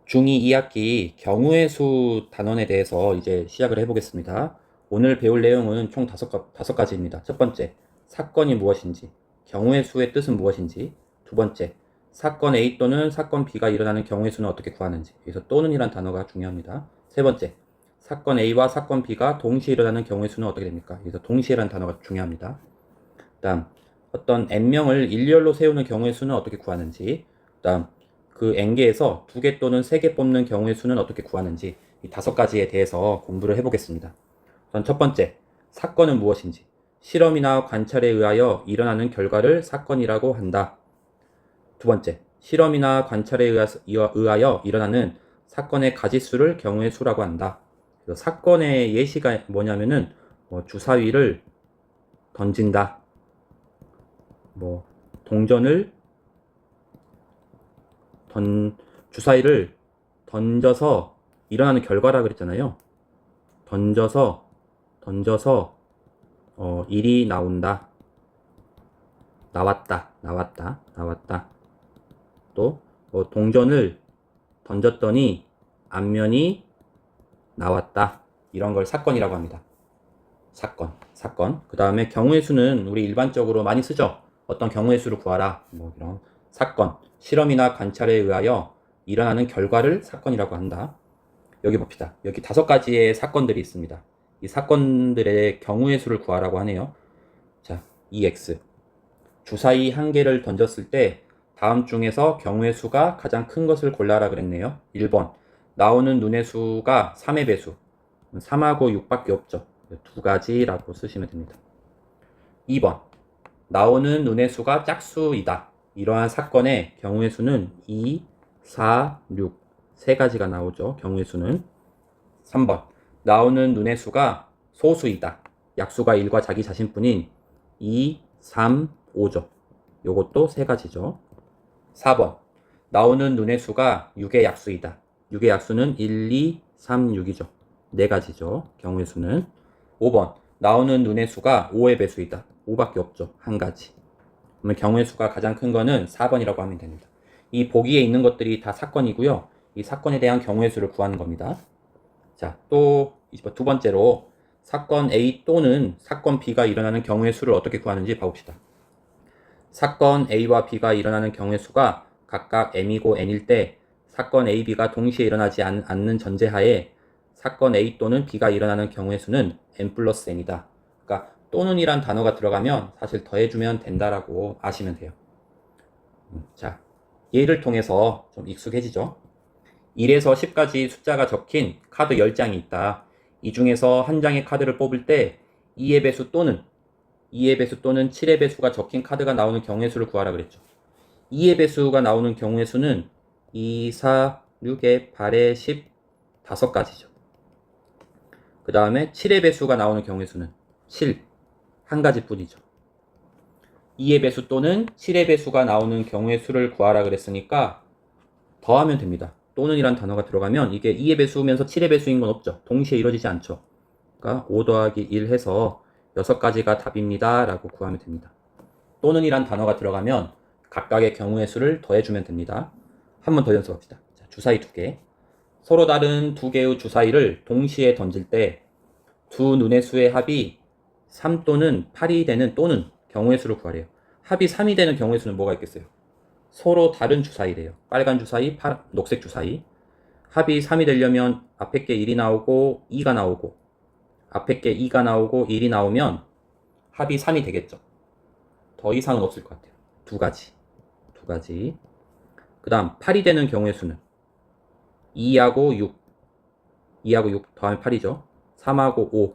중2 2학기 경우의 수 단원에 대해서 이제 시작을 해보겠습니다. 오늘 배울 내용은 총 다섯 가지입니다. 첫 번째, 사건이 무엇인지, 경우의 수의 뜻은 무엇인지. 두 번째, 사건 A 또는 사건 B가 일어나는 경우의 수는 어떻게 구하는지. 여기서 또는이란 단어가 중요합니다. 세 번째, 사건 A와 사건 B가 동시에 일어나는 경우의 수는 어떻게 됩니까? 여기서 동시에란 단어가 중요합니다. 다음, 어떤 n명을 일렬로 세우는 경우의 수는 어떻게 구하는지. 다음, 그 n개에서 2개 또는 3개 뽑는 경우의 수는 어떻게 구하는지, 이 5가지에 대해서 공부를 해보겠습니다. 우선 첫 번째, 사건은 무엇인지. 실험이나 관찰에 의하여 일어나는 결과를 사건이라고 한다. 두 번째, 실험이나 관찰에 의하여 일어나는 사건의 가지수를 경우의 수라고 한다. 그래서 사건의 예시가 뭐냐면은 주사위를 던진다. 동전을 주사위를 던져서 일어나는 결과라 그랬잖아요. 던져서 일이 나온다. 나왔다. 또 동전을 던졌더니 앞면이 나왔다. 이런 걸 사건이라고 합니다. 사건. 그 다음에 경우의 수는 우리 일반적으로 많이 쓰죠. 어떤 경우의 수를 구하라. 이런 사건, 실험이나 관찰에 의하여 일어나는 결과를 사건이라고 한다. 여기 봅시다. 여기 5가지의 사건들이 있습니다. 이 사건들의 경우의 수를 구하라고 하네요. 자, EX. 주사위 한 개를 던졌을 때 다음 중에서 경우의 수가 가장 큰 것을 골라라 그랬네요. 1번. 나오는 눈의 수가 3의 배수. 3하고 6밖에 없죠. 2가지라고 쓰시면 됩니다. 2번. 나오는 눈의 수가 짝수이다. 이러한 사건의 경우의 수는 2, 4, 6. 3가지가 나오죠. 경우의 수는. 3번. 나오는 눈의 수가 소수이다. 약수가 1과 자기 자신뿐인 2, 3, 5죠. 요것도 3가지죠. 4번. 나오는 눈의 수가 6의 약수이다. 6의 약수는 1, 2, 3, 6이죠. 4가지죠. 경우의 수는. 5번. 나오는 눈의 수가 5의 배수이다. 5밖에 없죠. 1가지. 그러면 경우의 수가 가장 큰 거는 4번이라고 하면 됩니다. 이 보기에 있는 것들이 다 사건이고요. 이 사건에 대한 경우의 수를 구하는 겁니다. 자, 또 두 번째로 사건 A 또는 사건 B가 일어나는 경우의 수를 어떻게 구하는지 봐봅시다. 사건 A와 B가 일어나는 경우의 수가 각각 M이고 N일 때 사건 A, B가 동시에 일어나지 않는 전제하에 사건 A 또는 B가 일어나는 경우의 수는 N 플러스 N이다. 그러니까 또는이란 단어가 들어가면 사실 더해주면 된다라고 아시면 돼요. 자, 예를 통해서 좀 익숙해지죠. 1에서 10까지 숫자가 적힌 카드 10장이 있다. 이 중에서 한 장의 카드를 뽑을 때 2의 배수 또는 7의 배수가 적힌 카드가 나오는 경우의 수를 구하라 그랬죠. 2의 배수가 나오는 경우의 수는 2, 4, 6에 8에 10, 5가지죠. 그 다음에 7의 배수가 나오는 경우의 수는 7, 한 가지 뿐이죠. 2의 배수 또는 7의 배수가 나오는 경우의 수를 구하라 그랬으니까 더하면 됩니다. 또는이란 단어가 들어가면 이게 2의 배수면서 7의 배수인 건 없죠. 동시에 이루어지지 않죠. 그러니까 5 더하기 1 해서 6가지가 답입니다. 라고 구하면 됩니다. 또는이란 단어가 들어가면 각각의 경우의 수를 더해주면 됩니다. 한 번 더 연습합시다. 자, 주사위 2개. 서로 다른 2개의 주사위를 동시에 던질 때 두 눈의 수의 합이 3 또는 8이 되는 또는 경우의 수를 구하래요. 합이 3이 되는 경우의 수는 뭐가 있겠어요? 서로 다른 주사위래요. 빨간 주사위, 녹색 주사위. 합이 3이 되려면 앞에 게 1이 나오고 2가 나오고 앞에 게 2가 나오고 1이 나오면 합이 3이 되겠죠. 더 이상은 없을 것 같아요. 2가지. 그 다음 8이 되는 경우의 수는 2하고 6 더하면 8이죠. 3하고 5,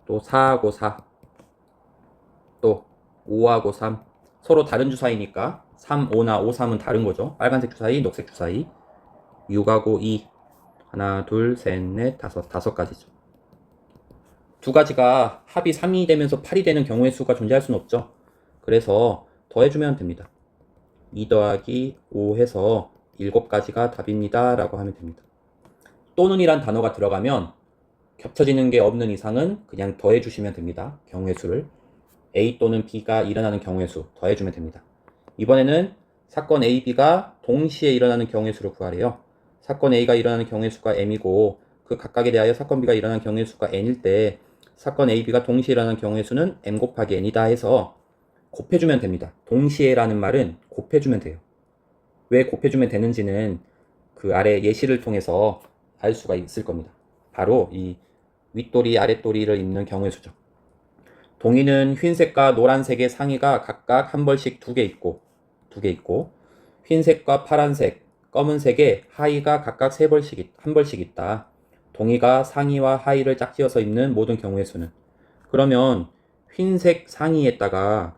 또 4하고 4, 또 5하고 3. 서로 다른 주사위니까 3, 5나 5, 3은 다른 거죠. 빨간색 주사위, 녹색 주사위. 6하고 2. 하나, 둘, 셋, 넷, 다섯 가지죠. 2가지가 합이 3이 되면서 8이 되는 경우의 수가 존재할 수는 없죠. 그래서 더해주면 됩니다. 2 더하기 5 해서 7가지가 답입니다. 라고 하면 됩니다. 또는이란 단어가 들어가면 겹쳐지는 게 없는 이상은 그냥 더해주시면 됩니다. 경우의 수를. A 또는 B가 일어나는 경우의 수 더해주면 됩니다. 이번에는 사건 A, B가 동시에 일어나는 경우의 수를 구하래요. 사건 A가 일어나는 경우의 수가 m이고 그 각각에 대하여 사건 B가 일어나는 경우의 수가 n일 때 사건 A, B가 동시에 일어나는 경우의 수는 m 곱하기 n이다 해서 곱해주면 됩니다. 동시에라는 말은 곱해주면 돼요. 왜 곱해주면 되는지는 그 아래 예시를 통해서 알 수가 있을 겁니다. 바로 이 윗도리, 아랫도리를 잇는 경우의 수죠. 동이는 흰색과 노란색의 상의가 각각 한 벌씩 두 개 있고, 흰색과 파란색, 검은색의 하의가 각각 한 벌씩 있다. 동이가 상의와 하의를 짝지어서 입는 모든 경우의 수는. 그러면 흰색 상의에다가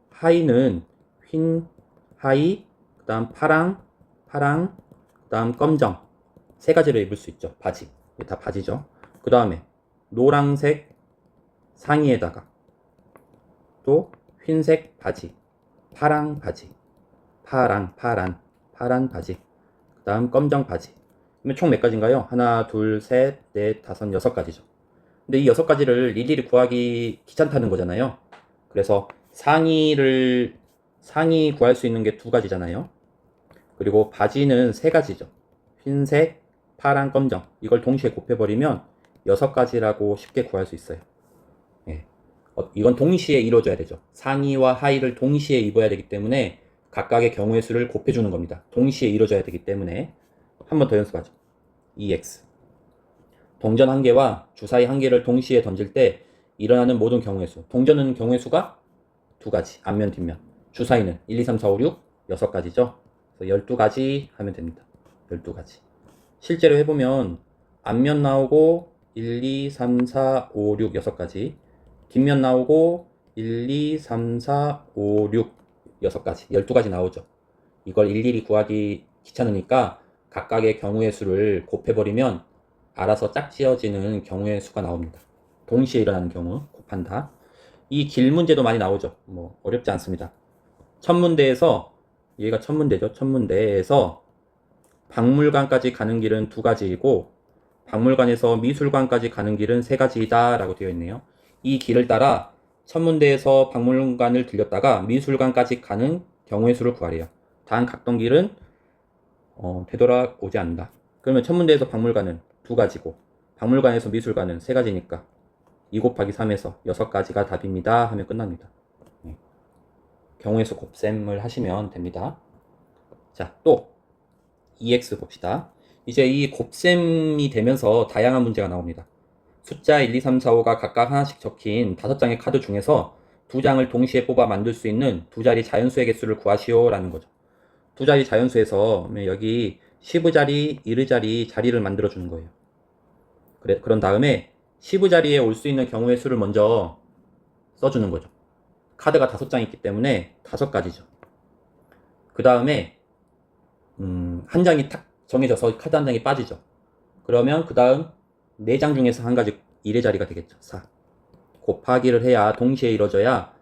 하의는 흰 하의, 그 다음 파랑, 그 다음 검정 세 가지를 입을 수 있죠. 바지. 이게 다 바지죠. 그 다음에 노란색 상의에다가 또 흰색 바지, 파랑 바지, 파란 바지, 그 다음 검정 바지. 그러면 총 몇 가지인가요? 하나, 둘, 셋, 넷, 다섯, 여섯 가지죠. 근데 이 여섯 가지를 일일이 구하기 귀찮다는 거잖아요. 그래서 상의 구할 수 있는 게 두 가지잖아요. 그리고 바지는 세 가지죠. 흰색, 파란, 검정. 이걸 동시에 곱해버리면 여섯 가지라고 쉽게 구할 수 있어요. 예. 이건 동시에 이루어져야 되죠. 상의와 하의를 동시에 입어야 되기 때문에 각각의 경우의 수를 곱해주는 겁니다. 동시에 이루어져야 되기 때문에 한 번 더 연습하죠. EX. 동전 한 개와 주사위 한 개를 동시에 던질 때 일어나는 모든 경우의 수. 동전은 경우의 수가 두 가지. 앞면, 뒷면. 주사위는 1, 2, 3, 4, 5, 6. 여섯 가지죠. 그래서 12가지 하면 됩니다. 12가지. 실제로 해보면 앞면 나오고 1, 2, 3, 4, 5, 6, 6가지. 뒷면 나오고 1, 2, 3, 4, 5, 6, 6가지. 12가지 나오죠. 이걸 일일이 구하기 귀찮으니까 각각의 경우의 수를 곱해버리면 알아서 짝지어지는 경우의 수가 나옵니다. 동시에 일어나는 경우 곱한다. 이 길 문제도 많이 나오죠. 뭐 어렵지 않습니다. 천문대에서 얘가 천문대죠. 천문대에서 박물관까지 가는 길은 두 가지이고 박물관에서 미술관까지 가는 길은 세 가지이다 라고 되어 있네요. 이 길을 따라 천문대에서 박물관을 들렸다가 미술관까지 가는 경우의 수를 구하래요. 단 갔던 길은 되돌아오지 않는다. 그러면 천문대에서 박물관은 두 가지고 박물관에서 미술관은 세 가지니까 2 곱하기 3에서 6가지가 답입니다 하면 끝납니다. 경우의 수 곱셈을 하시면 됩니다. 자, 또 EX 봅시다. 이제 이 곱셈이 되면서 다양한 문제가 나옵니다. 숫자 1, 2, 3, 4, 5가 각각 하나씩 적힌 5장의 카드 중에서 2장을 동시에 뽑아 만들 수 있는 두 자리 자연수의 개수를 구하시오 라는 거죠. 두 자리 자연수에서 여기 10자리, 1자리 자리를 만들어 주는 거예요. 그런 다음에 10자리에 올 수 있는 경우의 수를 먼저 써주는 거죠. 카드가 5장 있기 때문에 5가지죠. 그 다음에 한 장이 탁 정해져서 카드 한 장이 빠지죠. 그러면 그 다음 4장 중에서 한 가지 1의 자리가 되겠죠. 4. 곱하기를 해야 동시에 이루어져야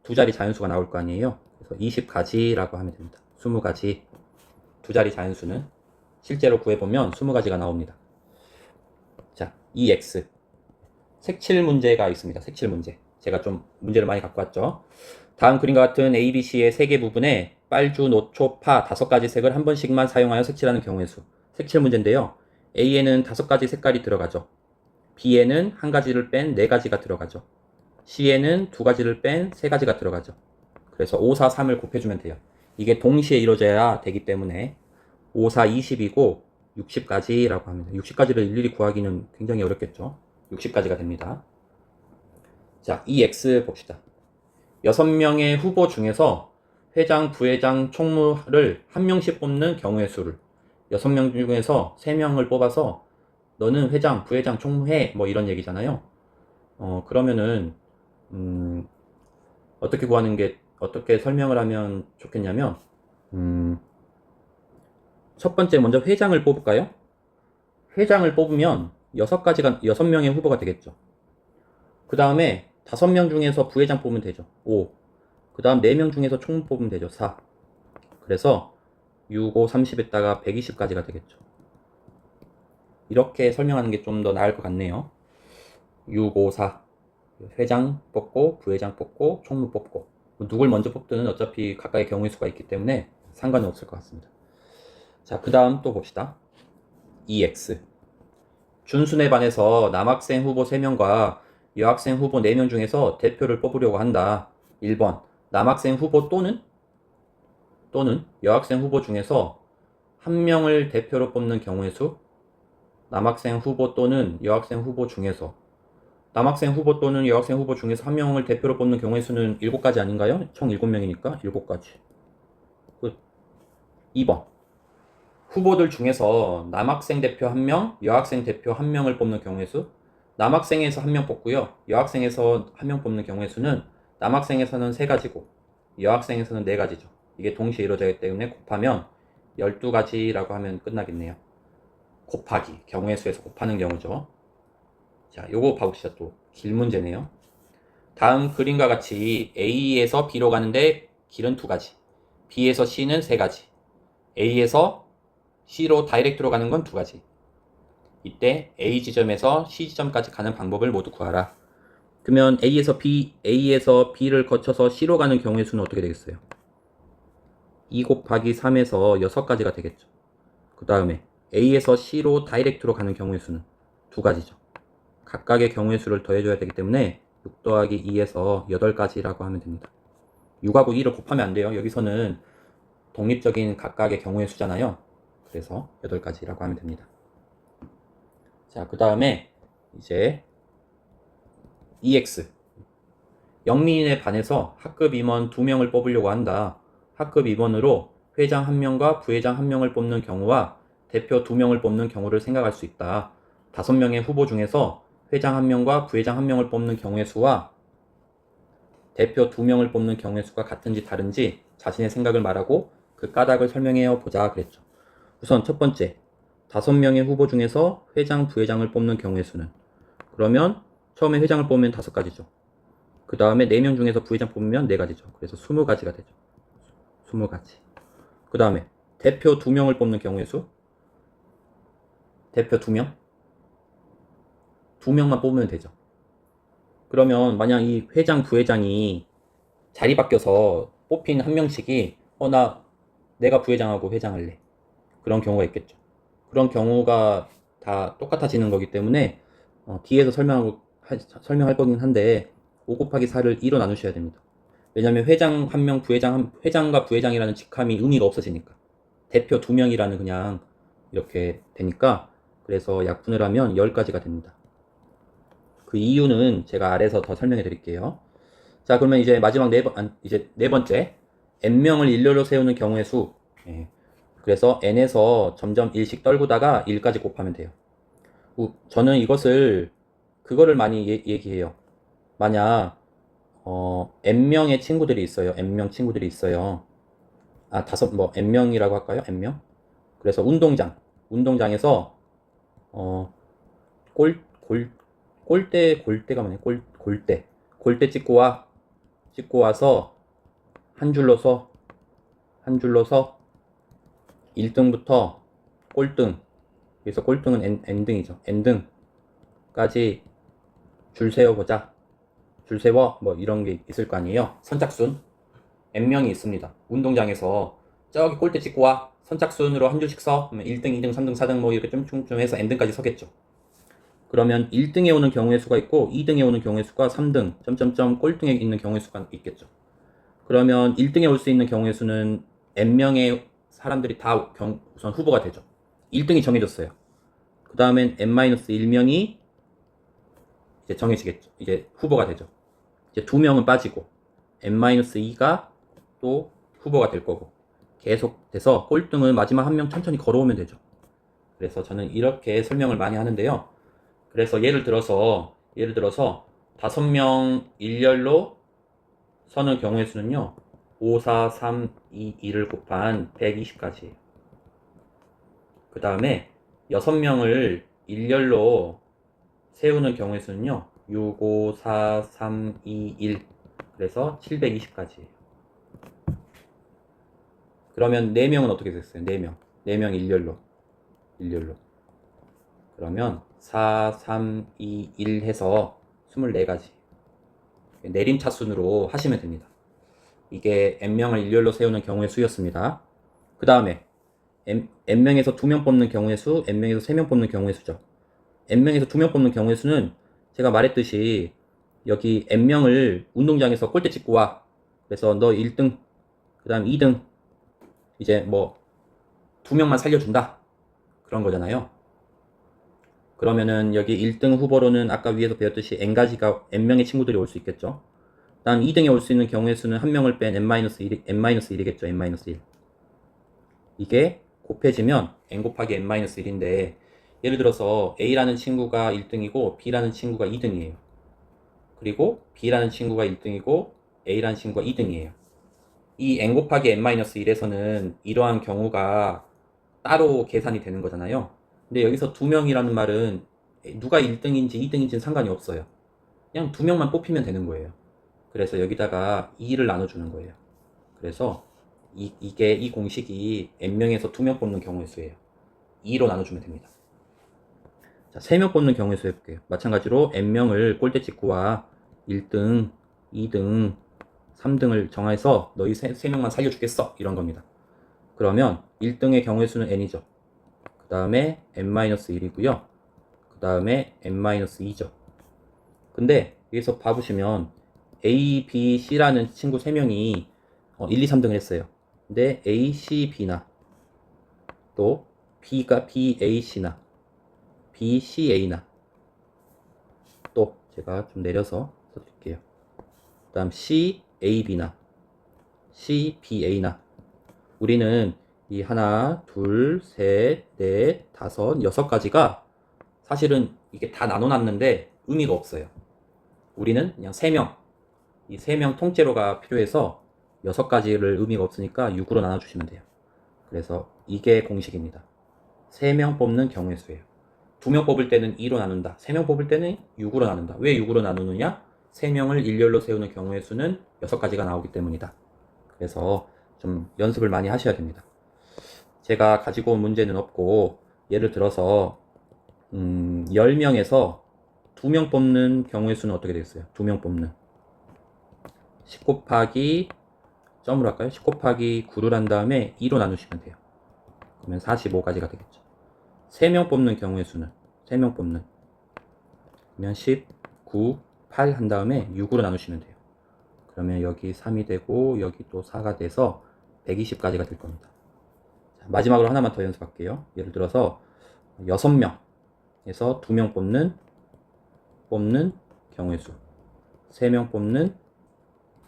두 자리 자연수가 나올 거 아니에요. 그래서 20가지라고 하면 됩니다. 20가지. 두 자리 자연수는 실제로 구해보면 20가지가 나옵니다. 자, EX. 색칠 문제가 있습니다. 색칠 문제. 제가 좀 문제를 많이 갖고 왔죠. 다음 그림과 같은 A, B, C의 3개 부분에 빨주, 노초, 파 5가지 색을 한 번씩만 사용하여 색칠하는 경우의 수. 색칠 문제인데요. A에는 5가지 색깔이 들어가죠. B에는 한 가지를 뺀 4가지가 들어가죠. C에는 2가지를 뺀 3가지가 들어가죠. 그래서 5, 4, 3을 곱해주면 돼요. 이게 동시에 이루어져야 되기 때문에 5, 4, 20이고 60가지라고 합니다. 60가지를 일일이 구하기는 굉장히 어렵겠죠. 60가지가 됩니다. 자, EX 봅시다. 6명의 후보 중에서 회장, 부회장, 총무를 한 명씩 뽑는 경우의 수를 6명 중에서 3명을 뽑아서 너는 회장, 부회장, 총무해 뭐 이런 얘기잖아요. 그러면은 어떻게 설명을 하면 좋겠냐면 첫 번째 먼저 회장을 뽑을까요? 회장을 뽑으면 6명의 후보가 되겠죠. 그 다음에 5명 중에서 부회장 뽑으면 되죠. 5. 그 다음 4명 중에서 총무 뽑으면 되죠. 4. 그래서 6, 5, 30에다가 120까지가 되겠죠. 이렇게 설명하는 게 좀 더 나을 것 같네요. 6, 5, 4. 회장 뽑고, 부회장 뽑고, 총무 뽑고. 누굴 먼저 뽑든 어차피 각각의 경우의 수가 있기 때문에 상관은 없을 것 같습니다. 자, 그 다음 또 봅시다. EX. 준순에 반해서 남학생 후보 3명과 여학생 후보 4명 중에서 대표를 뽑으려고 한다. 1번. 남학생 후보 또는 여학생 후보 중에서 한 명을 대표로 뽑는 경우의 수. 남학생 후보 또는 여학생 후보 중에서 남학생 후보 또는 여학생 후보 중에서 한 명을 대표로 뽑는 경우의 수는 7가지 아닌가요? 총 7명이니까 7가지. 끝. 2번. 후보들 중에서 남학생 대표 1명, 여학생 대표 1명을 뽑는 경우의 수. 남학생에서 1명 뽑고요. 여학생에서 1명 뽑는 경우의 수는 남학생에서는 3가지고 여학생에서는 4가지죠. 이게 동시에 이루어지기 때문에 곱하면 12가지라고 하면 끝나겠네요. 곱하기, 경우의 수에서 곱하는 경우죠. 자, 요거 봐봅시다. 또 길 문제네요. 다음 그림과 같이 A에서 B로 가는데 길은 2가지, B에서 C는 3가지, A에서 C로 다이렉트로 가는 건 2가지. 이때 A 지점에서 C 지점까지 가는 방법을 모두 구하라. 그러면 A에서 B를 거쳐서 C로 가는 경우의 수는 어떻게 되겠어요? 2 곱하기 3에서 6가지가 되겠죠. 그 다음에 A에서 C로 다이렉트로 가는 경우의 수는 2가지죠. 각각의 경우의 수를 더해줘야 되기 때문에 6 더하기 2에서 8가지라고 하면 됩니다. 6하고 2를 곱하면 안 돼요. 여기서는 독립적인 각각의 경우의 수잖아요. 그래서 8가지라고 하면 됩니다. 자, 그 다음에 이제 EX. 영민에 반해서 학급 임원 2명을 뽑으려고 한다. 학급 임원으로 회장 1명과 부회장 1명을 뽑는 경우와 대표 2명을 뽑는 경우를 생각할 수 있다. 5명의 후보 중에서 회장 1명과 부회장 1명을 뽑는 경우의 수와 대표 2명을 뽑는 경우의 수가 같은지 다른지 자신의 생각을 말하고 그 까닭을 설명해 보자 그랬죠. 우선 첫 번째, 5명의 후보 중에서 회장, 부회장을 뽑는 경우의 수는, 그러면 처음에 회장을 뽑으면 5가지죠. 그 다음에 4명 중에서 부회장 뽑으면 4가지죠. 그래서 20가지가 되죠. 20가지. 그 다음에 대표 2명을 뽑는 경우의 수, 대표 2명? 2명만 뽑으면 되죠. 그러면 만약 이 회장, 부회장이 자리 바뀌어서 뽑힌 한 명씩이 내가 부회장하고 회장할래. 그런 경우가 있겠죠. 그런 경우가 다 똑같아지는 거기 때문에 뒤에서 설명할 거긴 한데 5 곱하기 4를 2로 나누셔야 됩니다. 왜냐면 회장 1명, 회장과 부회장이라는 직함이 의미가 없어지니까. 대표 2명이라는 그냥 이렇게 되니까, 그래서 약분을 하면 10가지가 됩니다. 그 이유는 제가 아래서 더 설명해 드릴게요. 자, 그러면 이제 마지막 이제 네 번째, n명을 일렬로 세우는 경우의 수. 예. 그래서 n에서 점점 1씩 떨구다가 1까지 곱하면 돼요. 저는 그거를 많이 얘기해요. 만약 n명의 친구들이 있어요. n명 친구들이 있어요. n명이라고 할까요? n명? 그래서 운동장에서 골대가 뭐냐? 골대 찍고 와서 한 줄로 서 1등부터 꼴등, 그래서 꼴등은 n등이죠. n등까지 줄 세워보자. 줄 세워, 뭐 이런 게 있을 거 아니에요. 선착순 n명이 있습니다. 운동장에서 저기 골대 찍고 와. 선착순으로 한 줄씩 서. 그러면 1등, 2등, 3등, 4등 뭐 이렇게 좀 해서 n등까지 서겠죠. 그러면 1등에 오는 경우의 수가 있고 2등에 오는 경우의 수가 3등, 점점점 꼴등에 있는 경우의 수가 있겠죠. 그러면 1등에 올 수 있는 경우의 수는 n명의 사람들이 다 우선 후보가 되죠. 1등이 정해졌어요. 그 다음엔 n-1명이 이제 정해지겠죠. 이제 후보가 되죠. 이제 2명은 빠지고 n-2가 또 후보가 될 거고 계속 돼서 꼴등을 마지막 1명 천천히 걸어오면 되죠. 그래서 저는 이렇게 설명을 많이 하는데요. 그래서 예를 들어서 5명 일렬로 서는 경우의 수는요. 5, 4, 3, 2, 2를 곱한 120까지. 그 다음에 6명을 일렬로 세우는 경우의 수는요. 6, 5, 4, 3, 2, 1. 그래서 720까지. 그러면 4명은 어떻게 됐어요? 4명. 4명 일렬로. 그러면 4, 3, 2, 1 해서 24가지. 내림차순으로 하시면 됩니다. 이게 n명을 일렬로 세우는 경우의 수였습니다. 그 다음에 n명에서 2명 뽑는 경우의 수, n명에서 3명 뽑는 경우의 수죠. n명에서 2명 뽑는 경우의 수는 제가 말했듯이 여기 n명을 운동장에서 골대 찍고 와. 그래서 너 1등, 그 다음 2등, 이제 뭐 2명만 살려준다. 그런 거잖아요. 그러면은 여기 1등 후보로는 아까 위에서 배웠듯이 n명의 친구들이 올 수 있겠죠. 다음 2등에 올 수 있는 경우의 수는 한 명을 뺀 n-1이겠죠. n-1. 이게 곱해지면 n 곱하기 n-1인데 예를 들어서 A라는 친구가 1등이고 B라는 친구가 2등이에요. 그리고 B라는 친구가 1등이고 A라는 친구가 2등이에요. 이 n 곱하기 n-1에서는 이러한 경우가 따로 계산이 되는 거잖아요. 근데 여기서 2명이라는 말은 누가 1등인지 2등인지는 상관이 없어요. 그냥 2명만 뽑히면 되는 거예요. 그래서 여기다가 2를 나눠주는 거예요. 그래서 이 공식이 n명에서 2명 뽑는 경우의 수예요. 2로 나눠주면 됩니다. 자, 3명 뽑는 경우의 수 해볼게요. 마찬가지로 n명을 꼴대 찍고 와 1등, 2등, 3등을 정해서 너희 3명만 살려주겠어. 이런 겁니다. 그러면 1등의 경우의 수는 n이죠. 그 다음에 n-1이고요. 그 다음에 n-2죠. 근데 여기서 봐보시면 A, B, C라는 친구 3명이 1, 2, 3등을 했어요. 근데 A, C, B나 또 B가 B, A, C나 B, C, A나 또 제가 좀 내려서 써드릴게요. 그 다음 C, A, B나 C, B, A나 우리는 이 하나, 둘, 셋, 넷, 다섯, 6가지가 사실은 이게 다 나눠놨는데 의미가 없어요. 우리는 그냥 3명, 이 3명 통째로가 필요해서 6가지를 의미가 없으니까 6으로 나눠주시면 돼요. 그래서 이게 공식입니다. 3명 뽑는 경우의 수예요. 2명 뽑을 때는 2로 나눈다. 3명 뽑을 때는 6으로 나눈다. 왜 6으로 나누느냐? 3명을 일렬로 세우는 경우의 수는 6가지가 나오기 때문이다. 그래서 좀 연습을 많이 하셔야 됩니다. 제가 가지고 온 문제는 없고 예를 들어서 10명에서 2명 뽑는 경우의 수는 어떻게 되겠어요? 2명 뽑는 10 곱하기 점으로 할까요? 10 곱하기 9를 한 다음에 2로 나누시면 돼요. 그러면 45가지가 되겠죠. 3명 뽑는 경우의 수는 3명 뽑는 그러면 10, 9, 8 한 다음에 6으로 나누시면 돼요. 그러면 여기 3이 되고 여기 또 4가 돼서 120가지가 될 겁니다. 자, 마지막으로 하나만 더 연습할게요. 예를 들어서 6명에서 2명 뽑는 경우의 수 3명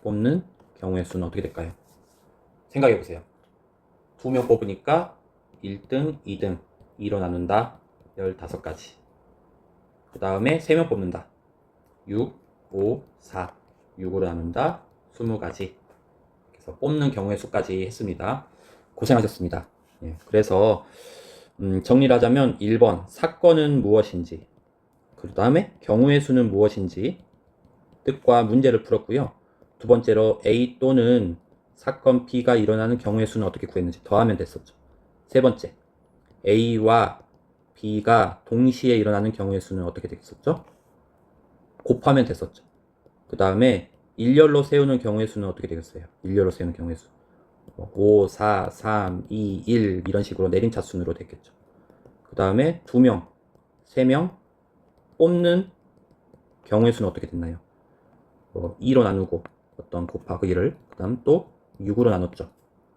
뽑는 경우의 수는 어떻게 될까요? 생각해 보세요. 2명 뽑으니까 1등, 2등 2로 나눈다 15가지. 그 다음에 3명 뽑는다 6, 5, 4 6으로 나눈다 20가지. 그래서 뽑는 경우의 수까지 했습니다. 고생하셨습니다. 예, 그래서 정리를 하자면 1번 사건은 무엇인지, 그 다음에 경우의 수는 무엇인지 뜻과 문제를 풀었고요. 두 번째로 A 또는 사건 B가 일어나는 경우의 수는 어떻게 구했는지 더하면 됐었죠. 세 번째, A와 B가 동시에 일어나는 경우의 수는 어떻게 됐었죠? 곱하면 됐었죠. 그 다음에 일렬로 세우는 경우의 수는 어떻게 되겠어요? 일렬로 세우는 경우의 수 5, 4, 3, 2, 1 이런 식으로 내림차순으로 됐겠죠. 그 다음에 2명, 3명 뽑는 경우의 수는 어떻게 됐나요? 2로 나누고 어떤 곱하기를 그 다음 또 6으로 나눴죠.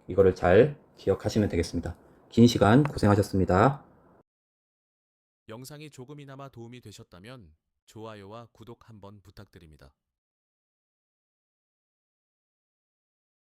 이거를 잘 기억하시면 되겠습니다. 긴 시간 고생하셨습니다. 영상이 조금이나마 도움이 되셨다면 좋아요와 구독 한번 부탁드립니다.